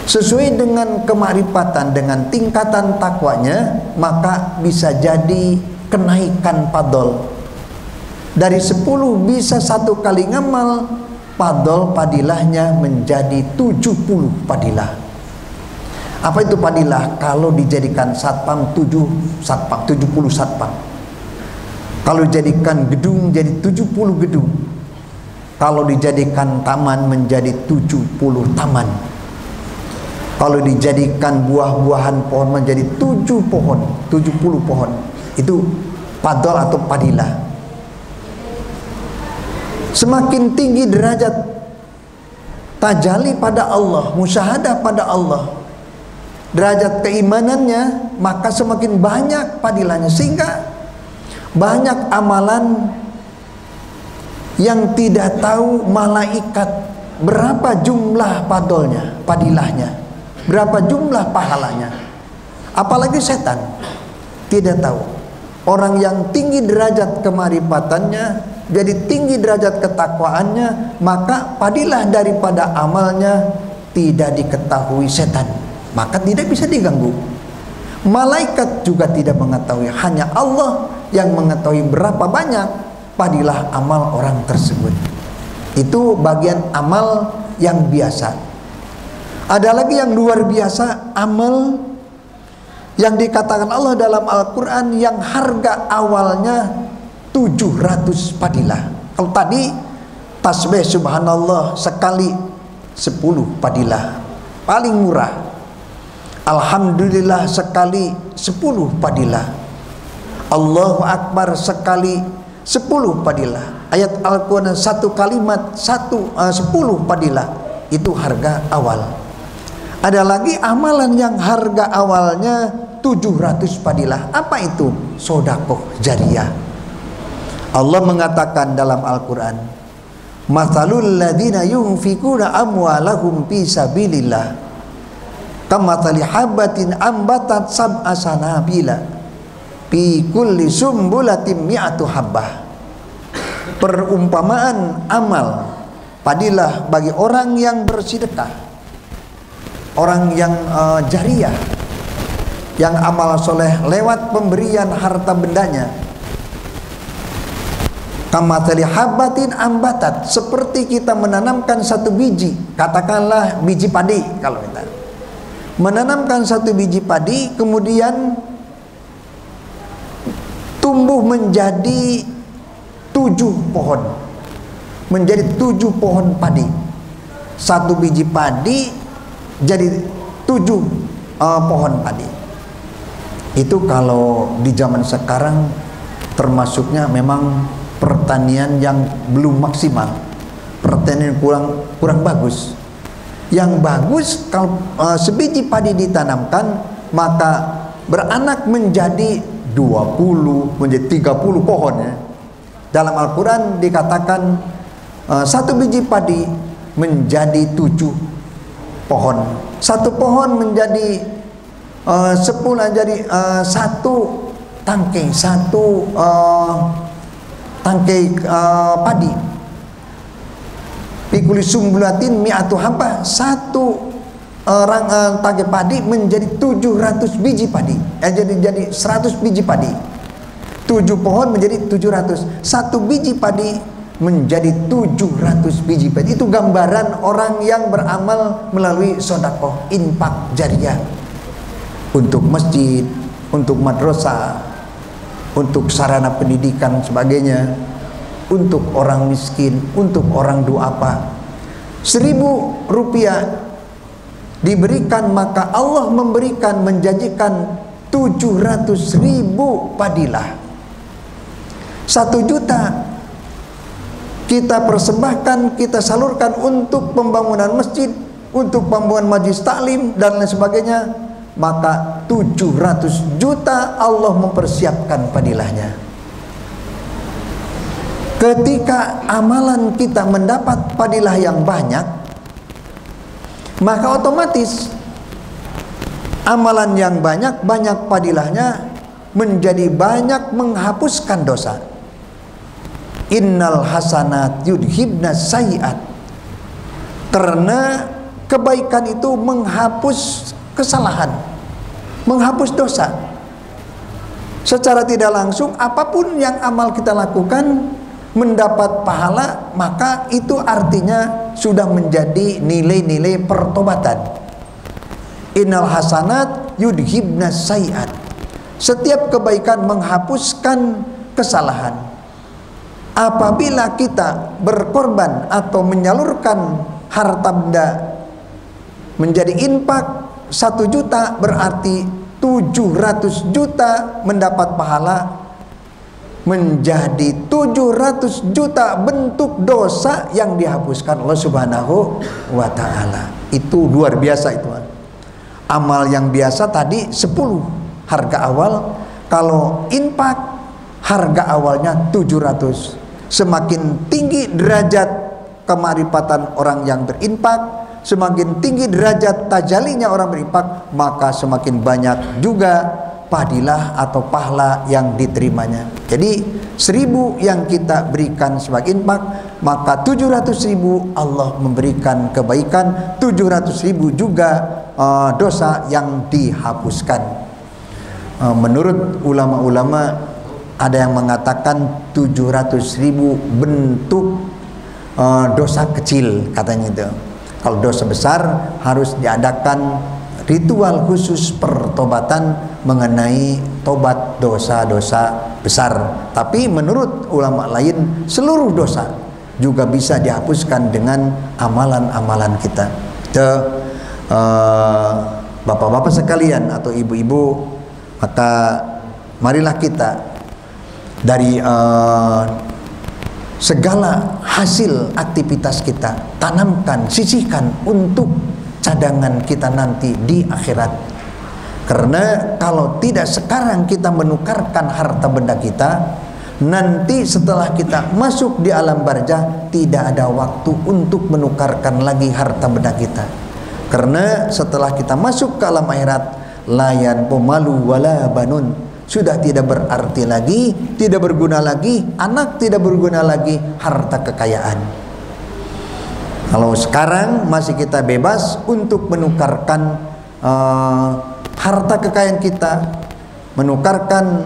Sesuai dengan kemarifatan, dengan tingkatan takwanya, maka bisa jadi kenaikan fadl. Dari 10 bisa 1 kali ngamal, fadl padilahnya menjadi 70 padilah. Apa itu padilah? Kalau dijadikan satpam 70 satpam. Kalau dijadikan gedung jadi 70 gedung. Kalau dijadikan taman menjadi 70 taman. Kalau dijadikan buah-buahan pohon menjadi 70 pohon. Itu fadl atau padilah. Semakin tinggi derajat tajali pada Allah, musyahadah pada Allah, derajat keimanannya, maka semakin banyak padilahnya. Sehingga banyak amalan yang tidak tahu malaikat berapa jumlah fadlnya, padilahnya, berapa jumlah pahalanya. Apalagi setan tidak tahu. Orang yang tinggi derajat kemarifatannya, jadi tinggi derajat ketakwaannya, maka padilah daripada amalnya tidak diketahui setan, maka tidak bisa diganggu. Malaikat juga tidak mengetahui, hanya Allah yang mengetahui berapa banyak padilah amal orang tersebut. Itu bagian amal yang biasa. Ada lagi yang luar biasa, amal yang dikatakan Allah dalam Al-Quran yang harga awalnya 700 padilah. Kalau tadi tasbih subhanallah sekali 10 padilah, paling murah. Alhamdulillah sekali 10 padilah. Allahu Akbar sekali 10 padilah. Ayat Al-Quran 1 kalimat 10 padilah. Itu harga awal. Ada lagi amalan yang harga awalnya 700 padilah. Apa itu? Sodakoh jariyah. Allah mengatakan dalam Al-Quran, mathalul ladina yunfikuna amwalahum fi sabilillah kamathali habatin ambatat sab'a sanabila fi kulli sumbulatin mi'atu habbah. Perumpamaan amal padilah bagi orang yang bersedekah, orang yang jariyah, yang amal soleh lewat pemberian harta bendanya. Kamathali habatin ambatat, seperti kita menanamkan satu biji, katakanlah biji padi. Kalau kita menanamkan satu biji padi, kemudian tumbuh menjadi 7 pohon, menjadi 7 pohon padi. Satu biji padi jadi 7 pohon padi. Itu kalau di zaman sekarang termasuknya memang pertanian yang belum maksimal, pertanian kurang bagus. Yang bagus kalau sebiji padi ditanamkan, maka beranak menjadi 20, menjadi 30 pohon ya. Dalam Al-Quran dikatakan satu biji padi menjadi 7 pohon. Satu pohon menjadi 10, jadi satu tangkai, tangkai padi. Fikuli sumbulatin mi'atu habah, satu orang tangkai padi menjadi 700 biji padi. Jadi 100 biji padi. 7 pohon menjadi 700. Satu biji padi menjadi 700 biji padi. Itu gambaran orang yang beramal melalui sedekah, infak jariyah, untuk masjid, untuk madrasah, untuk sarana pendidikan sebagainya, untuk orang miskin, untuk orang duafa. 1.000 rupiah diberikan, maka Allah memberikan, menjanjikan 700.000 padilah. 1 juta kita persembahkan, kita salurkan untuk pembangunan masjid, untuk pembangunan majlis taklim dan lain sebagainya, maka 700 juta Allah mempersiapkan padilahnya. Ketika amalan kita mendapat padilah yang banyak, maka otomatis amalan yang banyak padilahnya menjadi banyak menghapuskan dosa. Innal hasanat yudhibna sayiat. Karena kebaikan itu menghapus kesalahan, menghapus dosa. Secara tidak langsung, apapun yang amal kita lakukan mendapat pahala, maka itu artinya sudah menjadi nilai-nilai pertobatan. Innal hasanat yudhibna sayiat. Setiap kebaikan menghapuskan kesalahan. Apabila kita berkorban atau menyalurkan harta benda menjadi infak 1 juta, berarti 700 juta mendapat pahala, menjadi 700 juta bentuk dosa yang dihapuskan Allah Subhanahu wa ta'ala. Itu luar biasa itu. Amal yang biasa tadi 10 harga awal, kalau infak harga awalnya 700. Semakin tinggi derajat kemarifatan orang yang berinfak, semakin tinggi derajat tajalinya orang berinfak, maka semakin banyak juga padilah atau pahala yang diterimanya. Jadi 1.000 yang kita berikan sebagai infak, maka 700.000 Allah memberikan kebaikan, 700.000 juga dosa yang dihapuskan. Menurut ulama-ulama, ada yang mengatakan 700.000 bentuk dosa kecil, katanya itu. Kalau dosa besar harus diadakan ritual khusus pertobatan mengenai tobat dosa-dosa besar. Tapi menurut ulama lain, seluruh dosa juga bisa dihapuskan dengan amalan-amalan kita. Bapak-bapak sekalian atau ibu-ibu, maka marilah kita dari segala hasil aktivitas kita tanamkan, sisihkan untuk cadangan kita nanti di akhirat. Karena kalau tidak sekarang kita menukarkan harta benda kita, nanti setelah kita masuk di alam barzah tidak ada waktu untuk menukarkan lagi harta benda kita. Karena setelah kita masuk ke alam akhirat, layan pemalu wala banun, sudah tidak berarti lagi, tidak berguna lagi, anak tidak berguna lagi, harta kekayaan. Kalau sekarang masih kita bebas untuk menukarkan harta kekayaan kita, menukarkan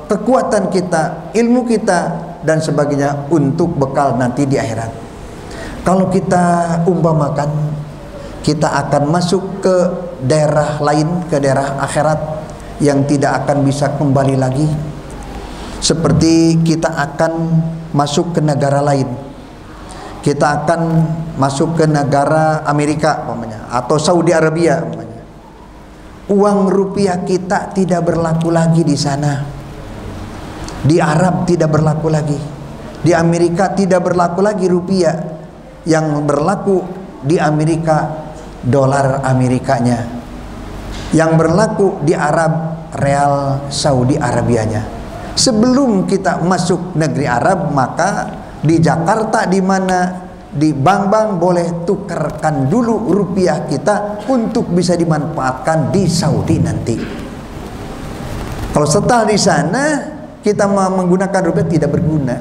kekuatan kita, ilmu kita dan sebagainya untuk bekal nanti di akhirat. Kalau kita umpamakan kita akan masuk ke daerah lain, ke daerah akhirat yang tidak akan bisa kembali lagi, seperti kita akan masuk ke negara lain, kita akan masuk ke negara Amerika umpamanya, atau Saudi Arabia umpamanya. Uang rupiah kita tidak berlaku lagi di sana, di Arab tidak berlaku lagi, di Amerika tidak berlaku lagi rupiah. Yang berlaku di Amerika dolar Amerikanya, yang berlaku di Arab real Saudi Arabianya. Sebelum kita masuk negeri Arab, maka di Jakarta, di mana di bank-bank boleh tukarkan dulu rupiah kita untuk bisa dimanfaatkan di Saudi nanti. Kalau setelah di sana kita menggunakan rupiah tidak berguna,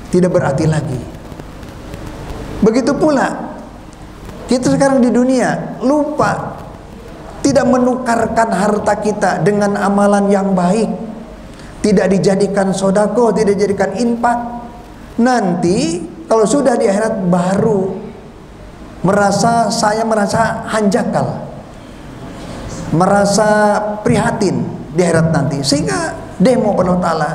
tidak berarti lagi. Begitu pula kita sekarang di dunia lupa tidak menukarkan harta kita dengan amalan yang baik, tidak dijadikan sodako, tidak dijadikan infak. Nanti kalau sudah di akhirat baru merasa hanjakal, merasa prihatin di akhirat nanti, sehingga demo kepada Ta'ala,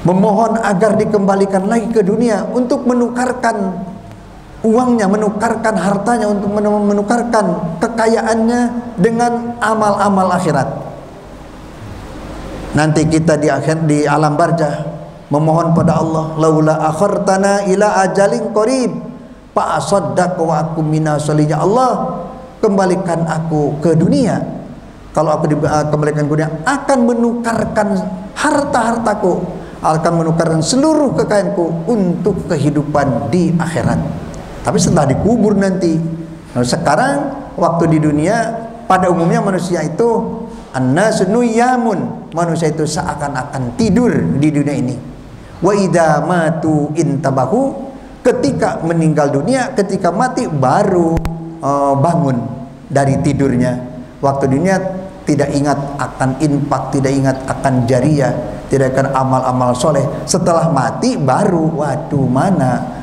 memohon agar dikembalikan lagi ke dunia untuk menukarkan uangnya, menukarkan hartanya, untuk menukarkan kekayaannya dengan amal-amal akhirat. Nanti kita di alam barzah memohon pada Allah, laula akhartana ila ajalin qarib fa asaddaq wa akum minas solihin. Allah, kembalikan aku ke dunia. Kalau aku dikembalikan ke dunia, akan menukarkan harta-hartaku, akan menukarkan seluruh kekayaanku untuk kehidupan di akhirat. Tapi setelah dikubur nanti. Nah, sekarang waktu di dunia pada umumnya manusia itu an-nasu nuyamun, manusia itu seakan-akan tidur di dunia ini. Wa idza matu intabahu, ketika meninggal dunia, ketika mati baru bangun dari tidurnya. Waktu dunia tidak ingat akan infak, tidak ingat akan jariyah, tidak akan amal-amal soleh. Setelah mati baru, waduh, mana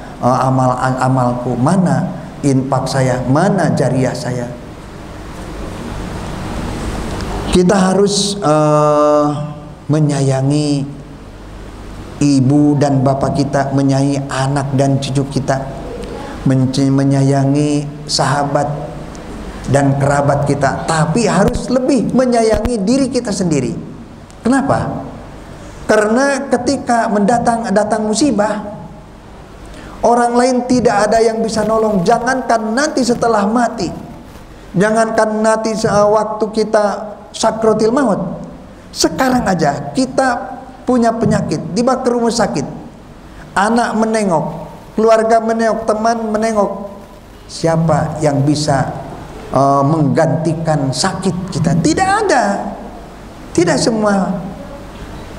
amalku, mana infak saya, mana jariyah saya. Kita harus menyayangi ibu dan bapak kita, menyayangi anak dan cucu kita, menyayangi sahabat dan kerabat kita, tapi harus lebih menyayangi diri kita sendiri. Kenapa? Karena ketika datang musibah, orang lain tidak ada yang bisa nolong. Jangankan nanti setelah mati, jangankan nanti waktu kita sakratul maut, sekarang aja kita punya penyakit, dibawa ke rumah sakit, anak menengok, keluarga menengok, teman menengok, siapa yang bisa menggantikan sakit kita? Tidak ada, tidak semua.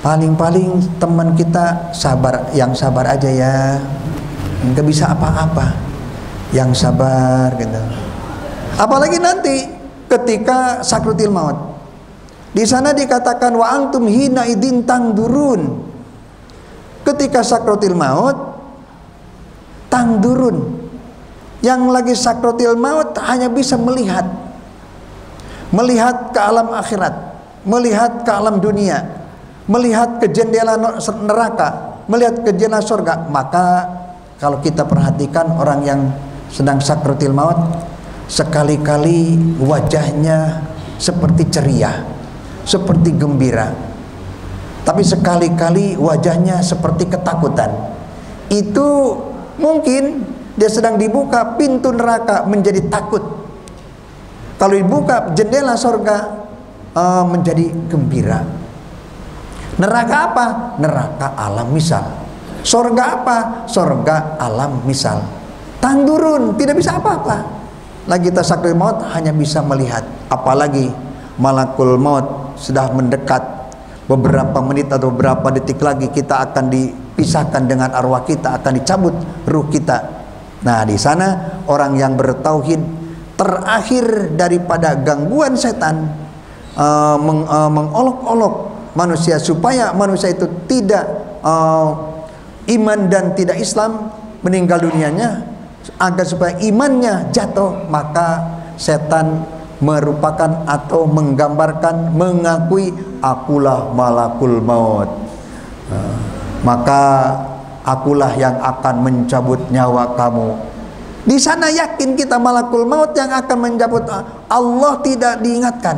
Paling-paling teman kita sabar, yang sabar aja ya, nggak bisa apa-apa, yang sabar gitu. Apalagi nanti ketika sakratul maut, di sana dikatakan wa antum hina idin tangdurun. Ketika sakratul maut, tangdurun, yang lagi sakratul maut hanya bisa melihat ke alam akhirat, melihat ke alam dunia, melihat ke jendela neraka, melihat ke jendela surga. Maka kalau kita perhatikan orang yang sedang sakratul maut, sekali-kali wajahnya seperti ceria, seperti gembira, tapi sekali-kali wajahnya seperti ketakutan. Itu mungkin dia sedang dibuka pintu neraka menjadi takut. Kalau dibuka jendela surga menjadi gembira. Neraka apa? Neraka alam misal. Surga apa? Surga alam misal. Tangdurun, tidak bisa apa-apa. Lagi kita sakratul maut hanya bisa melihat. Apalagi malakul maut sudah mendekat, beberapa menit atau beberapa detik lagi kita akan dipisahkan dengan arwah kita, akan dicabut ruh kita. Nah, di sana orang yang bertauhid terakhir daripada gangguan setan, mengolok-olok manusia supaya manusia itu tidak iman dan tidak Islam, meninggal dunianya, agar supaya imannya jatuh. Maka setan merupakan atau menggambarkan, mengakui akulah malakul maut, maka akulah yang akan mencabut nyawa kamu. Di sana yakin kita malakul maut yang akan mencabut. Allah tidak diingatkan,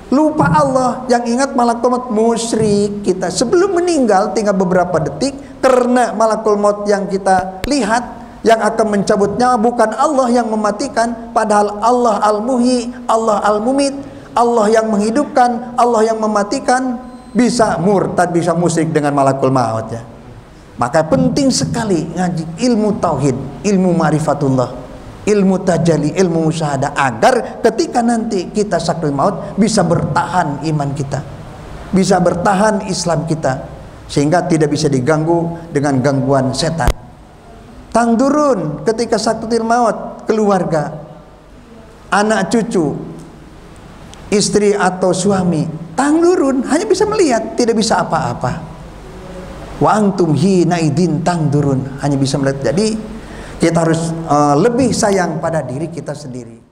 lupa Allah. Yang ingat malakul maut musyrik. Kita sebelum meninggal tinggal beberapa detik, karena malakul maut yang kita lihat yang akan mencabut nyawa bukan Allah yang mematikan, padahal Allah al-muhyi, Allah al-mumit, Allah yang menghidupkan, Allah yang mematikan. Bisa murtad, bisa musyrik dengan malakul maut ya. Maka penting sekali ngaji ilmu tauhid, ilmu ma'rifatullah, ilmu tajalli, ilmu musyahadah, agar ketika nanti kita sakratul maut bisa bertahan iman kita, bisa bertahan Islam kita, sehingga tidak bisa diganggu dengan gangguan setan. Tangdurun ketika sakaratul maut, keluarga, anak cucu, istri atau suami, tangdurun, hanya bisa melihat, tidak bisa apa-apa. Wa antum hina idin tangdurun, hanya bisa melihat. Jadi kita harus lebih sayang pada diri kita sendiri.